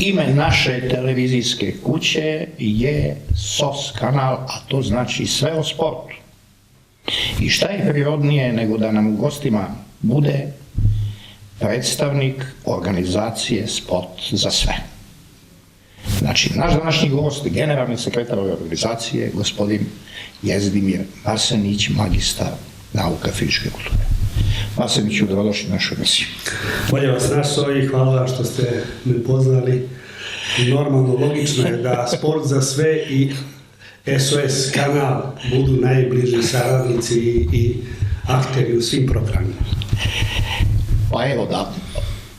ime naše televizijske kuće je SOS kanal, a to znači sve o sportu. I šta je prirodnije nego da nam u gostima bude predstavnik organizacije Sport za sve. Znači, naš današnji gost, generalni sekretar ove organizacije, gospodin Jezdimir Marsenić, magistar nauka fizičke kulture. Marseniću, dobrodošli u našu emisiju. Bolje vas našao i hvala što ste me poznali. Normalno, logično je da Sport za sve i SOS kanal budu najbliži saradnici i akteri u svim programima. Pa evo da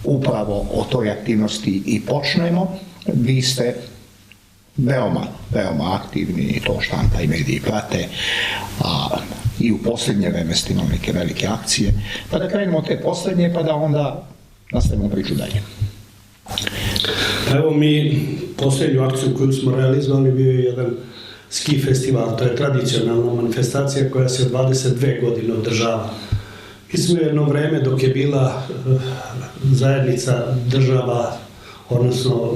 upravo o toj aktivnosti i počnemo. Vi ste veoma aktivni i to štampa i mediji prate, a i u posljednje vreme ste imali neke velike akcije. Pa da krenemo od te posljednje, pa da onda nastavimo priču dalje. Evo mi posljednju akciju koju smo realizovali bio je jedan ski festival. To je tradicionalna manifestacija koja se od 22 godine održava. Mi smo jedno vreme dok je bila zajednica država, odnosno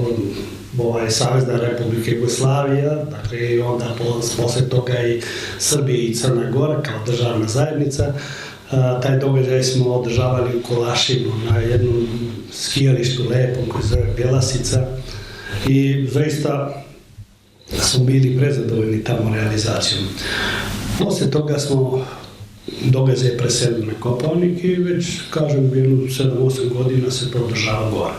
Savezna Republika Jugoslavija, dakle i onda posle toga i Srbija i Crna Gora kao državna zajednica. Taj događaj smo održavali u Kolašinu na jednom skijalištu lepom koji se zove Bjelasica i zaista smo bili prezadovoljni tamo realizacijom. Posle toga smo događaj preselili na Kopaonik i već, kažem, jedno 7-8 godina se to održava gore.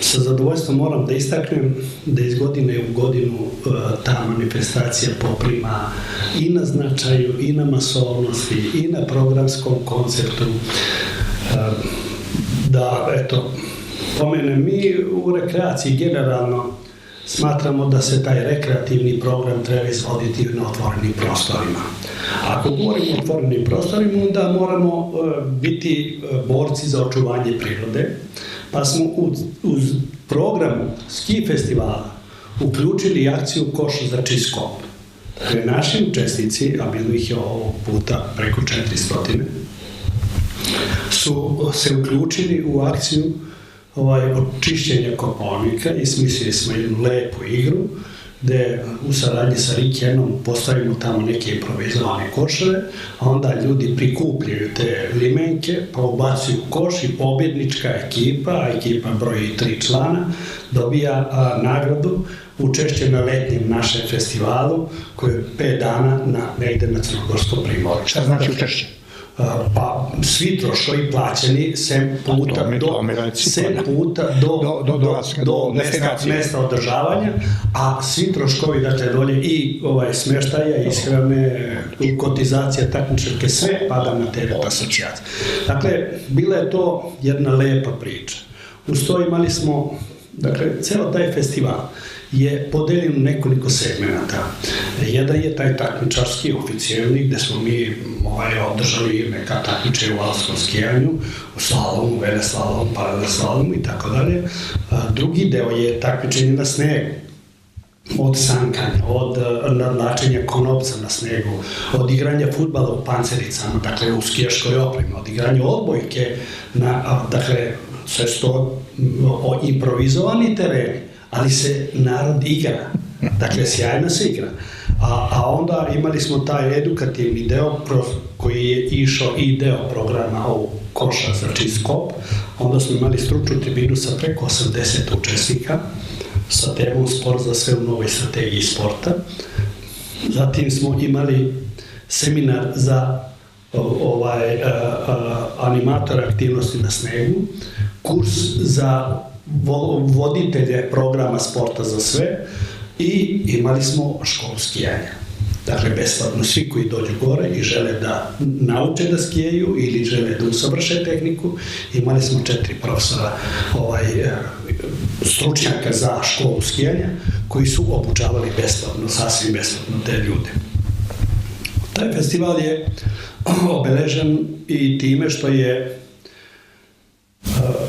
Sa zadovoljstvom moram da istaknem da iz godine u godinu ta manifestacija poprima i na značaju, i na masovnosti, i na programskom konceptu. Da, eto, pomenem, mi u rekreaciji generalno smatramo da se taj rekreativni program treba izvoditi na otvorenim prostorima. Ako govorimo o otvorenim prostorima, onda moramo biti borci za očuvanje prirode, pa smo uz program ski festivala uključili akciju Koš za čist kop. Dakle, naši učesnici, a bilo ih je ovog puta preko 400, su se uključili u akciju očišćenja Kopaonika i smislili smo jednu lepu igru gde u saradnji sa Rikenom postavimo tamo neke improvizovane koševe, a onda ljudi prikupljaju te limenke, pa ubacuju u koš i pobjednička ekipa, a ekipa broji 3 člana, dobija nagradu učešće na letnjem našem festivalu koji je 5 dana negde na Crnogorskom primorju. Šta znači učešće? Pa svi troškovi plaćeni 7 puta do mesta održavanja, a svi troškovi, dakle, dolje i smještaja, ishrane, kotizacija, takmičarke, sve pada na teret asocijacije. Dakle, bila je to jedna lepa priča. Uz to imali smo, dakle, ceo taj festival je podeljen u nekoliko segmenta. Jedan je taj takmičarski, oficijalni, gde smo mi održali neka takmičenja u alpskom skijanju, u slalomu, veleslalomu, paraslalomu i tako dalje. Drugi deo je takmičenje na snegu, od sankanja, od nadlačenja konopca na snegu, od igranja fudbala u pancericama, dakle u skijaškoj opremi, od igranja odbojke, dakle sve su to improvizovani tereni, ali se narod igra, dakle sjajno se igra. A onda imali smo taj edukativni deo koji je išao i deo programa ovog Koša za čist kop, onda smo imali stručnu tribinu sa preko 80 učesnika sa temom Sport za sve u novoj strategiji sporta. Zatim smo imali seminar za animatora aktivnosti na snegu, kurs za voditelje programa Sporta za sve i imali smo školu skijanja. Dakle, besplatno svi koji dođu gore i žele da nauče da skijaju ili žele da usavrše tehniku, imali smo 4 profesora stručnjaka za školu skijanja koji su obučavali besplatno, sasvim besplatno te ljude. Taj festival je obeležen i time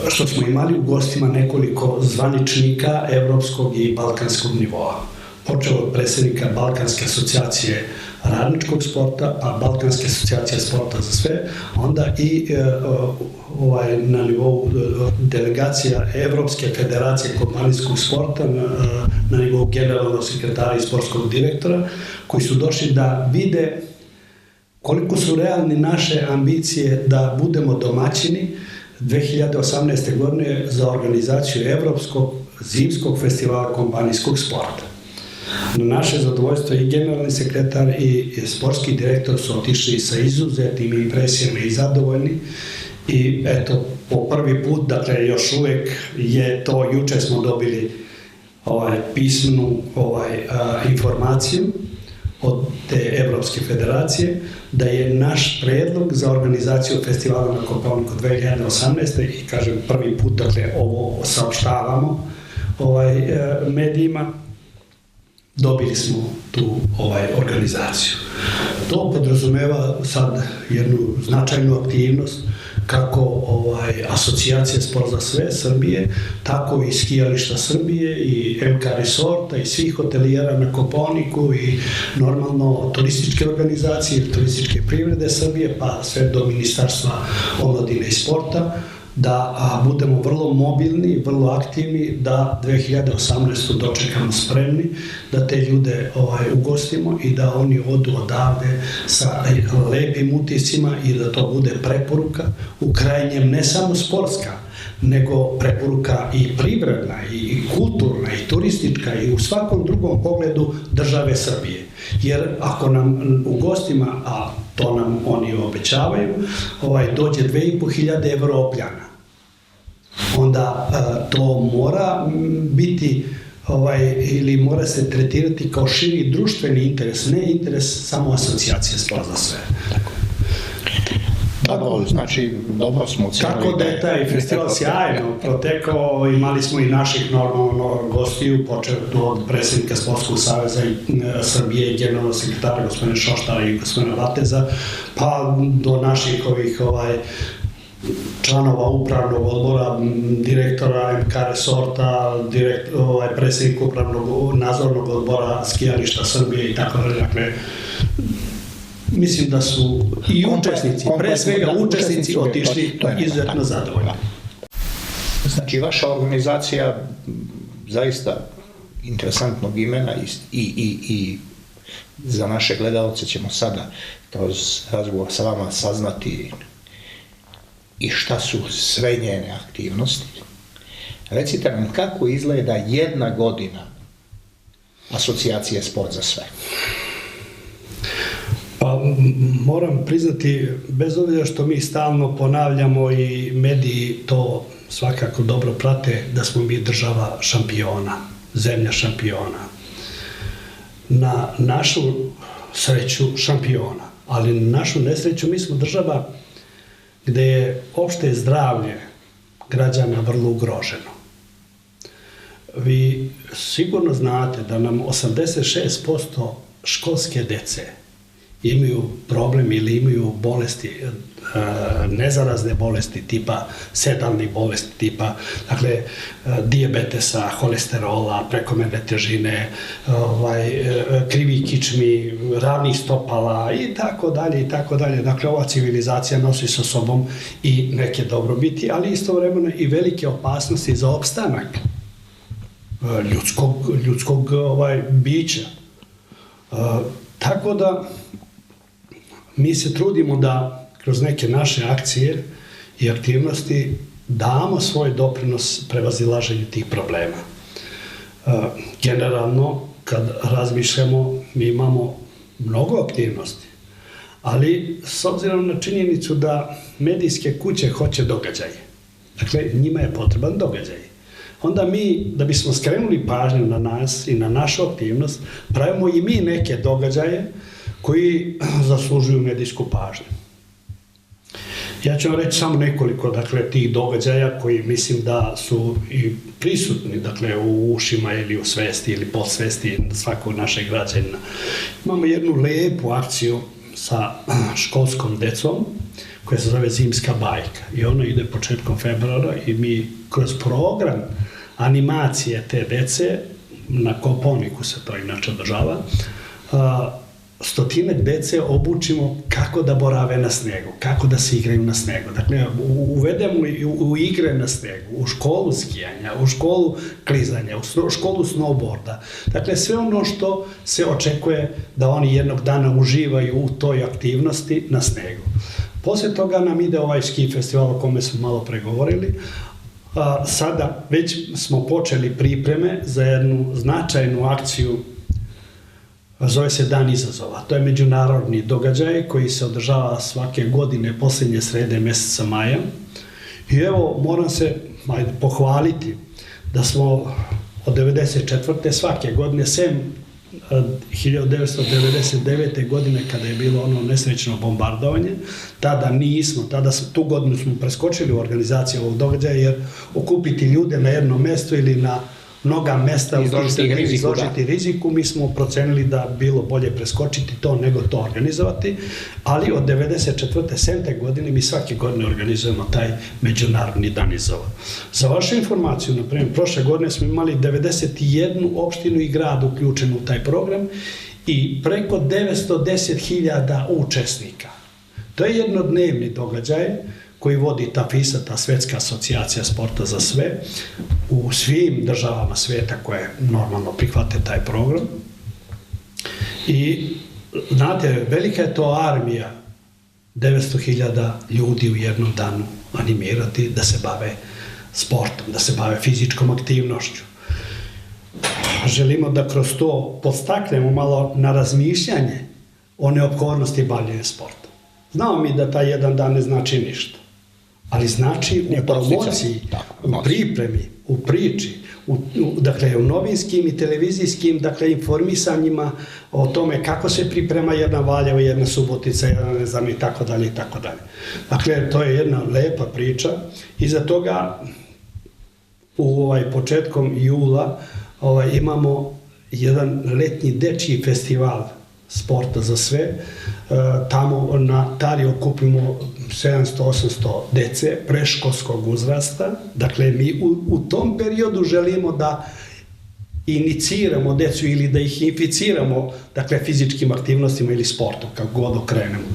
što smo imali u gostima nekoliko zvaničnika evropskog i balkanskog nivoa. počeo od predsjednika Balkanske asocijacije radničkog sporta, pa Balkanske asocijacije sporta za sve, onda i na nivou delegacija Evropske federacije kompanijskog sporta, na nivou generalnog sekretara i sportskog direktora, koji su došli da vide koliko su realni naše ambicije da budemo domaćini 2018. godine za organizaciju Evropskog zimskog festivala kompanijskog sporta. Na naše zadovoljstvo i generalni sekretar i sportski direktor su otišli sa izuzetnim impresijama i zadovoljni. I eto, po prvi put, dakle još uvek je to, juče smo dobili pismenu informaciju od te Evropske federacije, da je naš predlog za organizaciju festivala na Kopaoniku 2018. i kažem prvi put, dakle ovo saopštavamo medijima, dobili smo tu organizaciju. To podrazumeva sad jednu značajnu aktivnost kako asocijacije Sport za sve Srbije, tako i skijališta Srbije i MK Resorta i svih hotelijera na Kopaoniku i normalno turističke organizacije, turističke privrede Srbije, pa sve do Ministarstva omladine i sporta, da budemo vrlo mobilni, vrlo aktivni, da 2018. dočekamo spremni, da te ljude ugostimo i da oni odu odavde sa lepim utiscima i da to bude preporuka u krajnjem ne samo sportska, nego preporuka i privredna, i kulturna, i turistička, i u svakom drugom pogledu države Srbije. Jer ako nam u gostima, a to nam oni obećavaju, dođe 2500 Evropljana, onda to mora biti ili mora se tretirati kao širi društveni interes, ne interes samo asocijacije Sport za sve. Tako, znači, dobro smo ocenili. Tako da je taj festival sjajno protekao, imali smo i naših normalno gostiju, počeo od predsjednika Sportskog saveza Srbije i generalnog sekretara gospodina Šoštara i gospodina Vateza, pa do naših članova upravnog odbora, direktora MK Resorta, predsjednik upravnog nadzornog odbora skijališta Srbije i tako dalje. Dakle, mislim da su i učesnici, pre svega učesnici, otišli izuzetno zadovoljni. Znači, vaša organizacija zaista interesantnog imena i za naše gledalce ćemo sada kroz razgovor sa vama saznati i šta su sve njene aktivnosti. Recite nam kako izgleda jedna godina asocijacije Sport za sve. Pa moram priznati, bez obzira što mi stalno ponavljamo i mediji to svakako dobro prate, da smo mi država šampiona, zemlja šampiona. Na našu sreću šampiona, ali na našu nesreću mi smo država gde je opšte zdravlje građana vrlo ugroženo. Vi sigurno znate da nam 86% školske dece imaju problem ili imaju bolesti, nezarazne bolesti tipa sedalnih bolesti tipa, dakle, dijabetesa, holesterola, prekomerne težine, krivi kičmi, ravnih stopala i tako dalje i tako dalje. Dakle, ova civilizacija nosi sa sobom i neke dobrobiti, ali istovremeno i velike opasnosti za opstanak ljudskog bića. Tako da mi se trudimo da kroz neke naše akcije i aktivnosti damo svoj doprinos prevazilaženju tih problema. Generalno, kad razmišljamo, mi imamo mnogo aktivnosti, ali s obzirom na činjenicu da medijske kuće hoće događaje, dakle, njima je potreban događaj. Onda mi, da bismo skrenuli pažnju na nas i na našu aktivnost, pravimo i mi neke događaje koji zaslužuju medijsku pažnju. Ja ću vam reći samo nekoliko, dakle, tih događaja koji mislim da su i prisutni, dakle, u ušima ili u svesti ili podsvesti svakog našeg građanina. Imamo jednu lepu akciju sa školskom decom koja se zove Zimska bajka i ona ide početkom februara i mi kroz program animacije te dece na Koponiku se to inače održava, 100 dece obučimo kako da borave na snegu, kako da se igraju na snegu. Dakle, uvedemo u igre na snegu, u školu skijanja, u školu klizanja, u školu snowboarda. Dakle, sve ono što se očekuje da oni jednog dana uživaju u toj aktivnosti na snegu. Poslije toga nam ide ovaj ski festival o kome smo malo pregovorili. Sada već smo počeli pripreme za jednu značajnu akciju, zove se Dan izazova. To je međunarodni događaj koji se održava svake godine posljednje srede mjeseca maja. I evo, moram se pohvaliti da smo od 1994. svake godine, sem 1999. godine kada je bilo ono nesrećno bombardovanje, tu godinu smo preskočili u organizaciju ovog događaja, jer okupiti ljude na jedno mjesto ili na mnoga mjesta izložiti riziku, mi smo procenili da bilo bolje preskočiti to nego to organizovati, ali od 1994. 7. godine mi svake godine organizujemo taj međunarodni dan izazova. Za vašu informaciju, na primjer, prošle godine smo imali 91 opštinu i grad uključen u taj program i preko 910.000 učesnika. To je jednodnevni događaj koji vodi ta FISA, ta Svetska asocijacija sporta za sve, u svim državama svijeta koje normalno prihvate taj program. I znate, velika je to armija, 900.000 ljudi u jednom danu animirati da se bave sportom, da se bave fizičkom aktivnošću. Želimo da kroz to podstaknemo malo na razmišljanje o neophodnosti bavljenja sporta. Znamo mi da taj jedan dan ne znači ništa, ali znači u promociji, u pripremi, u priči, dakle u novinskim i televizijskim informisanjima o tome kako se priprema jedna Valjevo, jedna Subotica, jedna ne znam i tako dalje i tako dalje. Dakle, to je jedna lepa priča. Iza toga početkom jula imamo jedan letnji dečji festival sporta za sve. Tamo na Tari okupimo 700-800 dece preškolskog uzrasta. Dakle, mi u tom periodu želimo da iniciramo decu ili da ih inficiramo, dakle, fizičkim aktivnostima ili sportom, kako god okrenemo,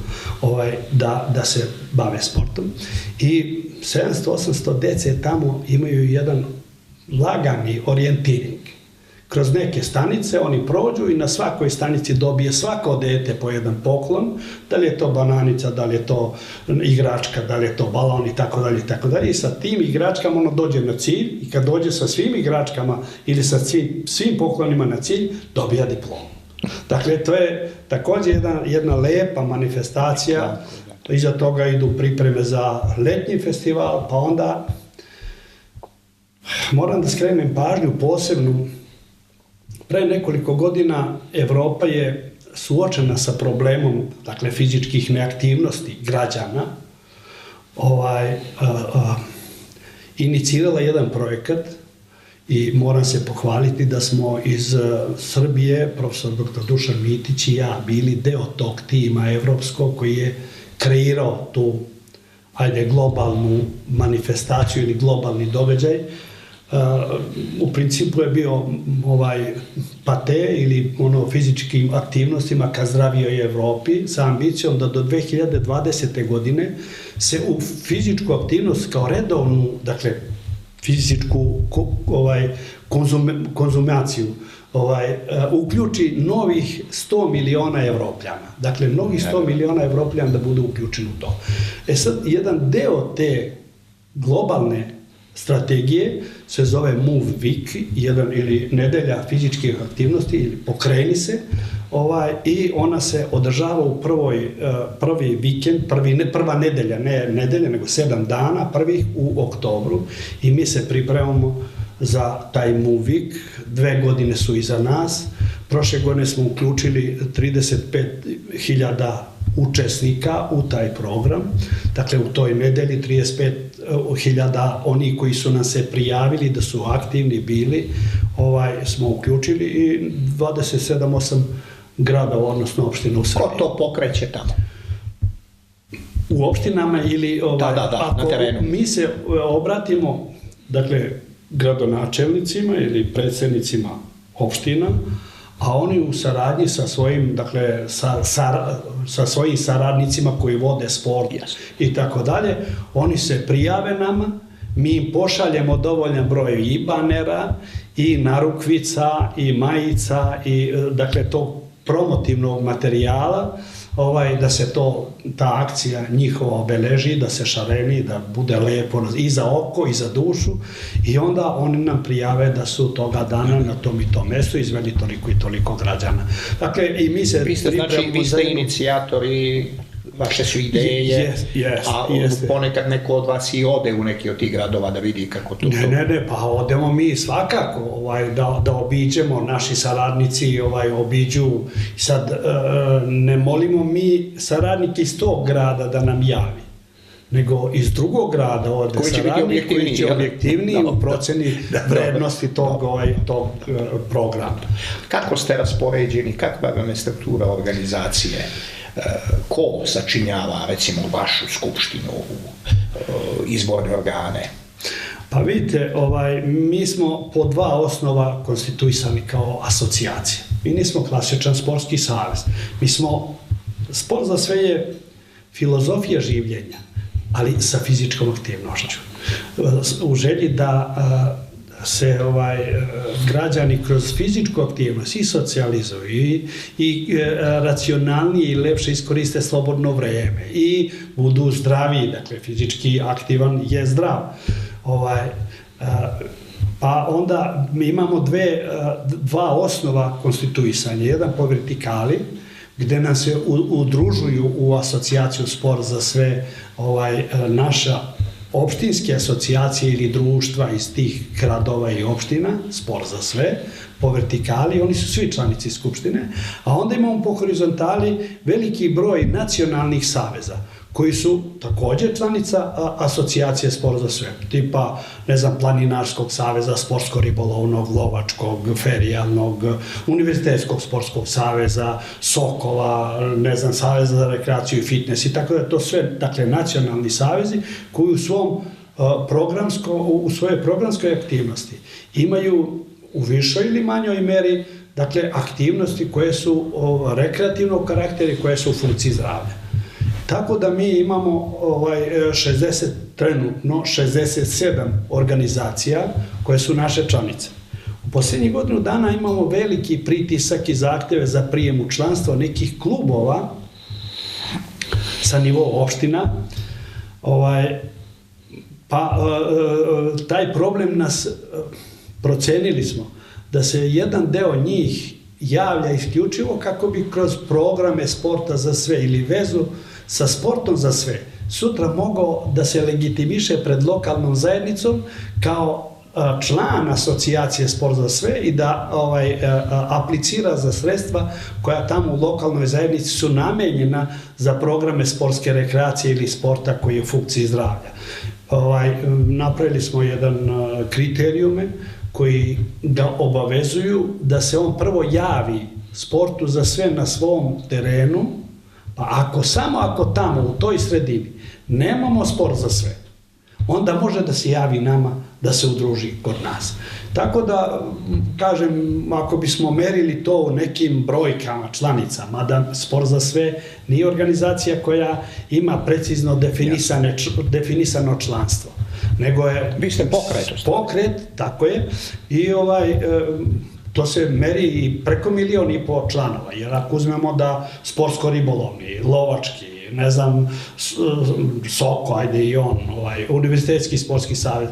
da se bave sportom. I 700-800 dece tamo imaju jedan lagani orijentiring. Kroz neke stanice oni prođu i na svakoj stanici dobije svako dete po jedan poklon, da li je to bananica, da li je to igračka, da li je to balon i tako dalje i tako dalje. I sa tim igračkama ono dođe na cilj i kad dođe sa svim igračkama ili sa svim poklonima na cilj, dobija diplomu. Dakle, to je također jedna lepa manifestacija. Iza toga idu pripreme za letnji festival, pa onda moram da skrenem pažnju posebnu. Pre nekoliko godina Evropa je suočena sa problemom, dakle, fizičkih neaktivnosti građana, inicirala jedan projekat i moram se pohvaliti da smo iz Srbije, profesor dr. Dušan Mitić i ja, bili deo tog tima evropskog koji je kreirao tu, globalnu manifestaciju ili globalni događaj. U principu je bio PATE ili fizičkim aktivnostima ka zdravijoj Evropi sa ambicijom da do 2020. godine se u fizičku aktivnost kao redovnu, dakle fizičku konzumaciju uključi novih 100 miliona Evropljana. Dakle, novih 100 miliona Evropljana da budu uključeni u to. Sad, jedan deo te globalne strategije se zove Move Week, ili nedelja fizičkih aktivnosti, ili pokreni se, i ona se održava u prvi vikend, prva nedelja, ne nedelja, nego 7 dana, prvih u oktobru, i mi se pripremamo za taj Move Week. 2 godine su iza nas. Prošle godine smo uključili 35.000 učesnika u taj program. Dakle, u toj nedelji 35.000 oni koji su nam se prijavili da su aktivni bili, smo uključili, i 27-8 gradova, odnosno opština u Srbiji. Ko to pokreće tamo? U opštinama ili... na terenu. Mi se obratimo, dakle, gradonačelnicima ili predsjednicima opština, a oni u saradnji sa svojim, dakle, sa svojim saradnicima koji vode sport i tako dalje, oni se prijave nama, mi im pošaljemo dovoljan broj i banera, i narukvica, i majica, i dakle tog promotivnog materijala, da se ta akcija njihova obeleži, da se šareni, da bude lepo i za oko i za dušu, i onda oni nam prijave da su toga dana na tom i tom mestu izveli toliko i toliko građana. Dakle, i mi se... Vi ste inicijatori, vaše su ideje, a ponekad neko od vas i ode u neki od tih gradova da vidi kako to... Ne, pa odemo mi svakako da obiđemo, naši saradnici obiđu. Sad, ne molimo mi saradnike iz tog grada da nam javi, nego iz drugog grada ode saradnik koji će objektivniji u proceni vrednosti tog programa. Kako ste raspoređeni, kakva vam je struktura organizacije? Ko sačinjava, recimo, vašu skupštinu, izborne organe? Pa vidite, mi smo po 2 osnova konstituisani kao asocijacija. Mi nismo klasičan sportski savez. Mi smo, sport za sve je filozofija življenja, ali sa fizičkom aktivnošću. U želji da se građani kroz fizičku aktivnost i socijalizuju i racionalnije i lepše iskoriste slobodno vreme i budu zdraviji, dakle fizički aktivan je zdrav. Pa onda mi imamo 2 osnova konstituisanja. Jedan po vertikali, gde nam se udružuju u asocijaciju Sport za sve naša opštinske asocijacije ili društva iz tih gradova i opština, Sport za sve, po vertikali, oni su svi članici skupštine, a onda imamo po horizontali veliki broj nacionalnih saveza, koji su također članica asocijacije Sport za sve, tipa, Planinarskog saveza, Sportsko-ribolovnog, Lovačkog, Ferijalnog, Univerzitetskog sportskog saveza, Sokola, Saveza za rekreaciju i fitness i tako da to sve, dakle, nacionalni savezi koji u svojoj programskoj aktivnosti imaju u višoj ili manjoj meri, dakle, aktivnosti koje su rekreativnog karaktera i koje su u funkciji zdravlja. Tako da mi imamo trenutno 67 organizacija koje su naše članice. U posljednjih godinu dana imamo veliki pritisak i zahtjeve za prijem u članstvo nekih klubova sa nivoa opština. Pa taj problem procenili smo da se jedan deo njih javlja isključivo kako bi kroz programe sporta za sve ili vezu sa sportom za sve sutra mogao da se legitimiše pred lokalnom zajednicom kao član asocijacije Sport za sve i da aplicira za sredstva koja tamo u lokalnoj zajednici su namenjena za programe sportske rekreacije ili sporta koji je u funkciji zdravlja. Napravili smo jedan kriterijume koji ga obavezuju da se on prvo javi sportu za sve na svom terenu, pa samo ako tamo u toj sredini nemamo sport za sve, onda može da se javi nama da se udruži kod nas. Tako da, kažem, ako bismo merili to u nekim brojkama članica, mada Sport za sve nije organizacija koja ima precizno definisano članstvo, nego je... Vi ste pokret, tako je, i to se meri i preko 1,5 miliona članova, jer ako uzmemo da sportsko-ribolovni, lovački, Soko, ajde i on, Univerzitetski sportski savez,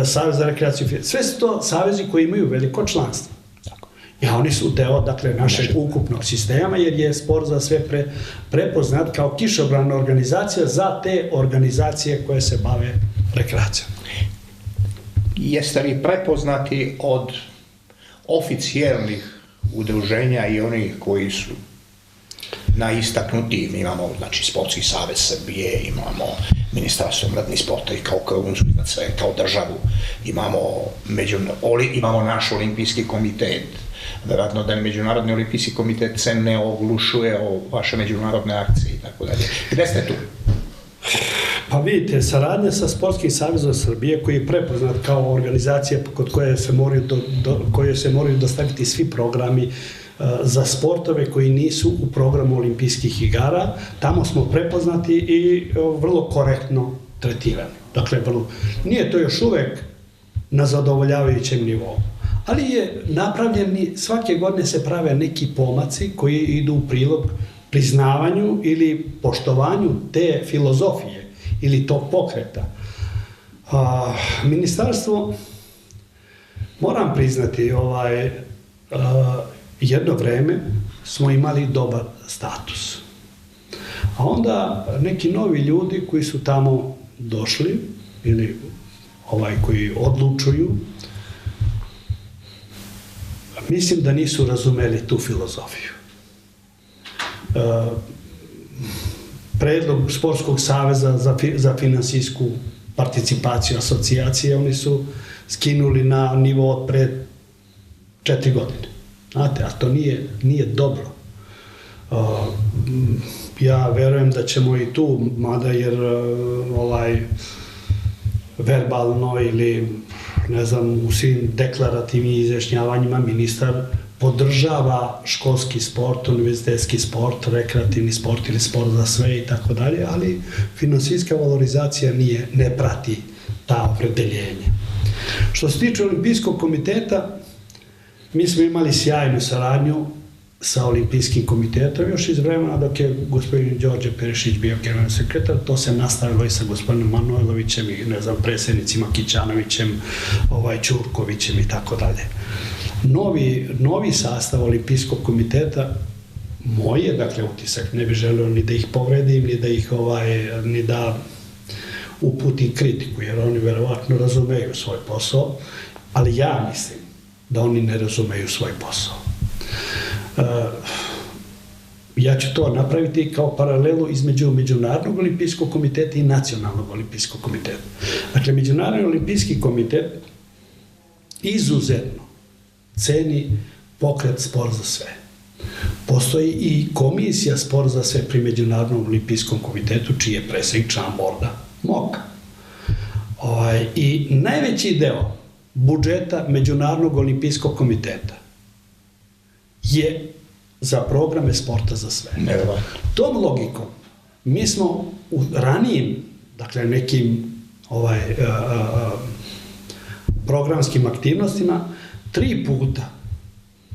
Savez za rekreaciju, sve su to savezi koji imaju veliko članstvo. I oni su deo, dakle, našeg ukupnog sistema, jer je Sport za sve prepoznat kao kišobrana organizacija za te organizacije koje se bave rekreacijom. Jeste li prepoznati od oficijelnih udruženja i onih koji su najistaknutiji? Imamo, Sportski savez Srbije, imamo Ministarstvo mladih sporta i kao krunu iznad sve, kao državu, imamo naš olimpijski komitet. Verovatno da Međunarodni olimpijski komitet se ne oglušuje o vaše međunarodne akcije i tako dalje. Gde ste tu? Pa vidite, saradnja sa Sportskim savezom Srbije, koji je prepoznat kao organizacija kod koje se moraju dostaviti svi programi za sportove koji nisu u programu olimpijskih igara, tamo smo prepoznati i vrlo korektno tretirani. Dakle, nije to još uvek na zadovoljavajućem nivou, ali je napravljeni, svake godine se prave neki pomaci koji idu u prilog priznavanju ili poštovanju te filozofije ili tog pokreta. Ministarstvo, moram priznati, jedno vreme smo imali dobar status. A onda neki novi ljudi koji su tamo došli, ili koji odlučuju, mislim da nisu razumeli tu filozofiju. Predlog Sportskog saveza za finansijsku participaciju asocijacije, oni su skinuli na nivo od pre 4 godine. Znate, a to nije dobro. Ja verujem da ćemo i tu, mada jer verbalno ili ne znam, u svim deklarativnim izjašnjavanjima ministar podržava školski sport, univerzitetski sport, rekreativni sport ili sport za sve i tako dalje, ali finansijska valorizacija ne prati ta opredeljenja. Što se tiče Olimpijskog komiteta, mi smo imali sjajnu saradnju sa Olimpijskim komitetom još iz vremena dok je gospodin Đorđe Perišić bio generalni sekretar. To se nastavilo i sa gospodinom Manojlovićem i predsjednicima Kićanovićem, Ćurkovićem i tako dalje. Novi sastav Olimpijskog komiteta, moj je, dakle, utisak, ne bih želeo ni da ih povredim, ni da uputim kritiku, jer oni verovatno razumeju svoj posao, ali ja mislim da oni ne razumeju svoj posao. Ja ću to napraviti kao paralelu između Međunarodnog olimpijskog komiteta i Nacionalnog olimpijskog komiteta. Dakle, Međunarodni olimpijski komitet izuzetno ceni pokret Sport za sve. Postoji i komisija Sport za sve pri Međunarodnom olimpijskom komitetu, čiji je predsjednik član borda MOK. I najveći deo budžeta Međunarodnog olimpijskog komiteta je za programe sporta za sve. Tom logikom mi smo u ranijim, dakle, nekim programskim aktivnostima 3 puta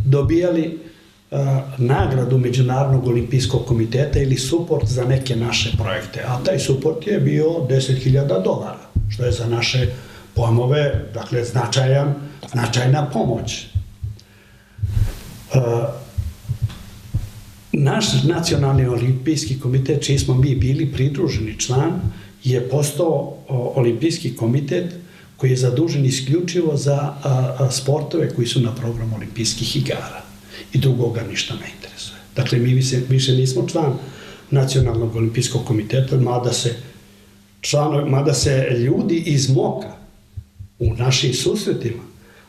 dobijali nagradu Međunarodnog olimpijskog komiteta ili suport za neke naše projekte. A taj suport je bio $10.000, što je za naše pojmove, dakle, značajna pomoć. Naš Nacionalni olimpijski komitet, čiji smo mi bili pridruženi član, je postao olimpijski komitet koji je zadužen isključivo za sportove koji su na programu olimpijskih igara. I drugoga ništa ne interesuje. Dakle, mi više nismo član Nacionalnog olimpijskog komiteta, mada se ljudi iz MOK-a u našim susretima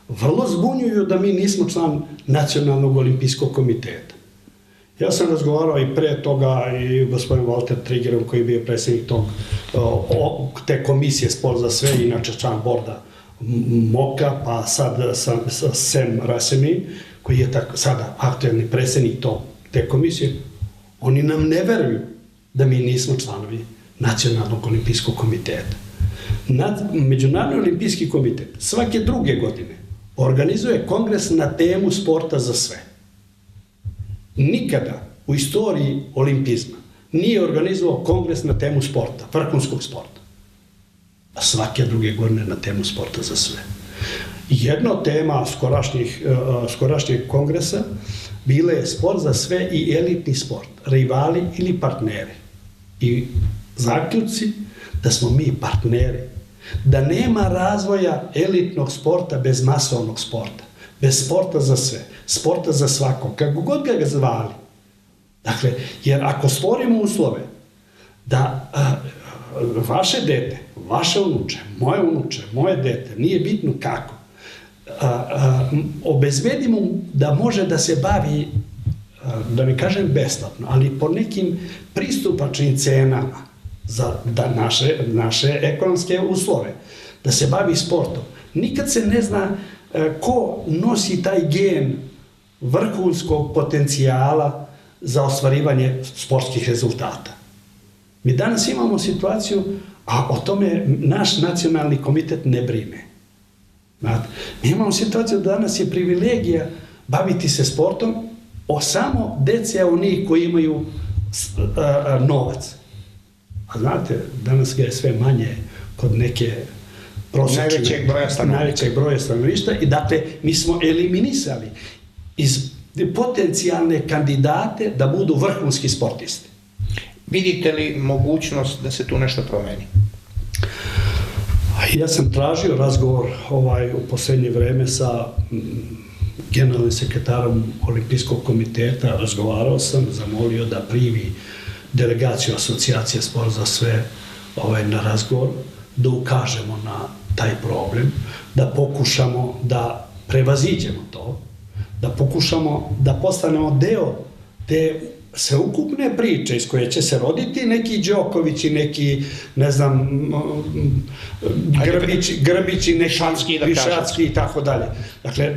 vrlo zbunjuju da mi nismo član Nacionalnog olimpijskog komiteta. Ja sam razgovarao i pre toga i gospodin Walter Triggerom, koji je bio predsjednik te komisije Sport za sve, inače član borda MOK-a, pa sad Sem Rasemi, koji je sada aktuelni predsjednik te komisije. Oni nam ne veruju da mi nismo članovi Nacionalnog olimpijskog komiteta. Međunarodni olimpijski komitet svake druge godine organizuje kongres na temu sporta za sve. Nikada u istoriji olimpizma nije organizovao kongres na temu sporta, vrhunskog sporta. A svake druge godine na temu sporta za sve. Jedna od tema skorašnjeg kongresa bile je sport za sve i elitni sport, rivali ili partneri. I zaključci da smo mi partneri, da nema razvoja elitnog sporta bez masovnog sporta, bez sporta za sve, sporta za svakog, kako god ga zvali. Dakle, jer ako stvorimo uslove da vaše dete, vaše unuče, moje dete, nije bitno kako, obezbedimo da može da se bavi, da ne kažem besplatno, ali po nekim pristupačnim cenama, da naše ekonomske uslove, da se bavi sportom. Nikad se ne zna ko nosi taj gen vrhunskog potencijala za ostvarivanje sportskih rezultata. Mi danas imamo situaciju, a o tome naš nacionalni komitet ne brine. Mi imamo situaciju da danas je privilegija baviti se sportom samo dece onih koji imaju novac. A znate, danas ga je sve manje kod neke najvećeg broja stanovništva i dakle mi smo eliminisali iz potencijalne kandidate da budu vrhunski sportisti. Vidite li mogućnost da se tu nešto promeni? Ja sam tražio razgovor u posljednje vreme sa generalnim sekretarom Olimpijskog komiteta, razgovarao sam, zamolio da primi delegaciju asocijacije Sport za sve na razgovor, da ukažemo na taj problem, da pokušamo da prevaziđemo to, da pokušamo da postanemo deo te sveukupne priče iz koje će se roditi neki Đokovići, neki, ne znam, Grbići, neki Višacki i tako dalje. Dakle,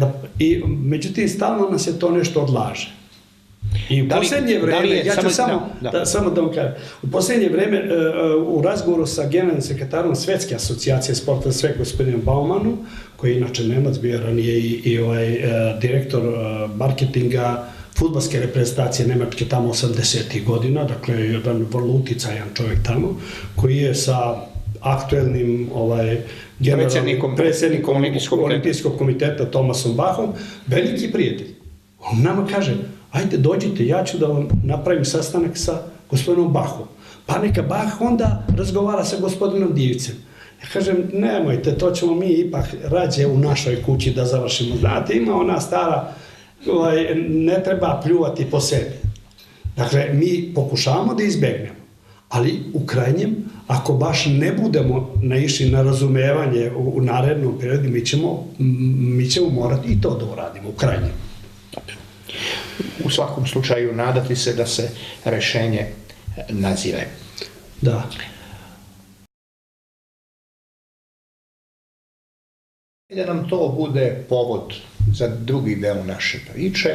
međutim, stalno nas je to nešto odlaže. I u posljednje vreme, ja ću samo da vam kažem, u posljednje vreme u razgovoru sa generalnim sekretarom Svetske asocijacije sporta za sve, gospodinom Baumanu, koji je inače Nemac, bio ranije i direktor marketinga fudbalske reprezentacije Nemačke tamo 80. godina, dakle jedan vrlo uticajan čovjek tamo, koji je sa aktuelnim predsjednikom Olimpijskog komiteta Thomasom Bachom veliki prijatelj. On nama kaže, ajde dođite, ja ću da vam napravim sastanak sa gospodinom Bachom. Pa neka Bach onda razgovara sa gospodinom Divicem. Ja kažem, nemojte, to ćemo mi ipak rađe u našoj kući da završimo. Znate, ima ona stara, ne treba pljuvati po sebi. Dakle, mi pokušavamo da izbegnemo, ali u krajnjem, ako baš ne budemo naišli na razumevanje u narednom periodu, mi ćemo morati i to da uradimo u krajnjem. U svakom slučaju nadati se da se rešenje nazire. Da. Da nam to bude povod za drugi deo naše priče.